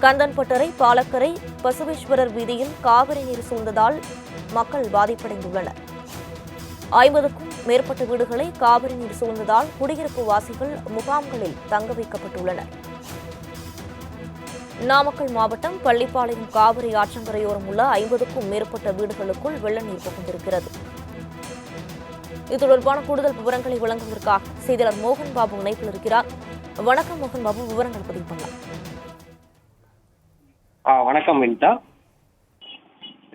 கந்தன்பட்டறை, பாலக்கரை, பசுவேஸ்வரர் வீதியில் காவிரி நீர் சூழ்ந்ததால் மக்கள் பாதிப்படைந்துள்ளனர். 50க்கும் மேற்பட்ட வீடுகளை காவிரி நீர் சூழ்ந்ததால் குடியிருப்பு வாசிகள் முகாம்களில் தங்க வைக்கப்பட்டுள்ளனர். நாமக்கல் மாவட்டம் பள்ளிப்பாளையம் காவிரி ஆற்றங்கரையோரம் உள்ள 50க்கும் மேற்பட்ட வீடுகளுக்குள் வெள்ள நீர் புகுந்திருக்கிறது. இது தொடர்பான கூடுதல் விவரங்களை வழங்குவதற்காக செய்தியாளர் மோகன் பாபு இணைப்பில் இருக்கிறார். வணக்கம் மோகன் பாபு, விவரங்கள் பதிவு பண்ணலாம். வணக்கம் வினிதா.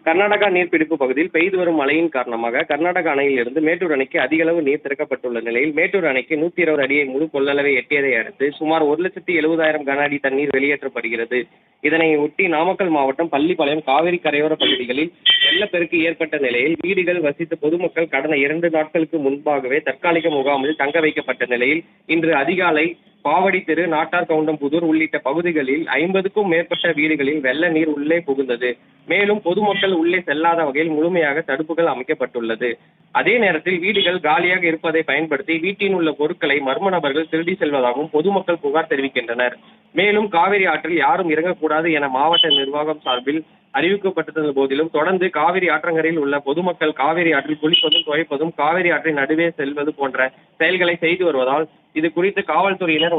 கர்நாடகா நீர்பிடிப்பு பகுதியில் பெய்து வரும் மழையின் காரணமாக கர்நாடக அணையில் இருந்து மேட்டூர் அணைக்கு அதிக அளவு நீர் திறக்கப்பட்டுள்ள நிலையில் மேட்டூர் அணைக்கு 120 அடியை முழு கொள்ளளவை எட்டியதை அடுத்து சுமார் 1,70,000 கன அடி தண்ணீர் வெளியேற்றப்படுகிறது. இதனை ஒட்டி நாமக்கல் மாவட்டம் பள்ளிப்பாளையம் காவிரி கரையோர பகுதிகளில் வெள்ளப்பெருக்கு ஏற்பட்ட நிலையில் வீடுகள் வசித்த பொதுமக்கள் கடந்த 2 நாட்களுக்கு முன்பாகவே தற்காலிக முகாமில் தங்க வைக்கப்பட்ட நிலையில் இன்று அதிகாலை பாவடி தெரு, நாட்டார் கவுண்டம்புதூர் உள்ளிட்ட பகுதிகளில் 50க்கும் மேற்பட்ட வீடுகளில் வெள்ள நீர் உள்ளே புகுந்தது. மேலும் பொதுமக்கள் உள்ளே செல்லாத வகையில் முழுமையாக தடுப்புகள் அமைக்கப்பட்டுள்ளது. அதே நேரத்தில் வீடுகள் காலியாக இருப்பதை பயன்படுத்தி வீட்டில் உள்ள பொருட்களை மர்ம நபர்கள் திருடி செல்வதாகவும் பொதுமக்கள் புகார் தெரிவிக்கின்றனர். மேலும் காவிரி ஆற்றில் யாரும் இறங்கக்கூடாது என மாவட்ட நிர்வாகம் சார்பில் அறிவிக்கப்பட்டிருந்த போதிலும் தொடர்ந்து காவிரி ஆற்றங்கரையில் உள்ள பொதுமக்கள் காவிரி ஆற்றில் குளிப்பதும், துவைப்பதும், காவிரி ஆற்றின் நடுவே செல்வது போன்ற செயல்களை செய்து வருவதால் இது குறித்து காவல்துறையினர்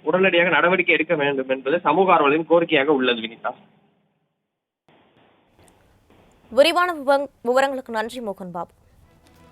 உடனடியாக நடவடிக்கை எடுக்க வேண்டும் என்பது சமூக ஆர்வலரின் கோரிக்கையாக உள்ளது. வினிதா, விரிவான விவரங்களுக்கு நன்றி மோகன் பாபு.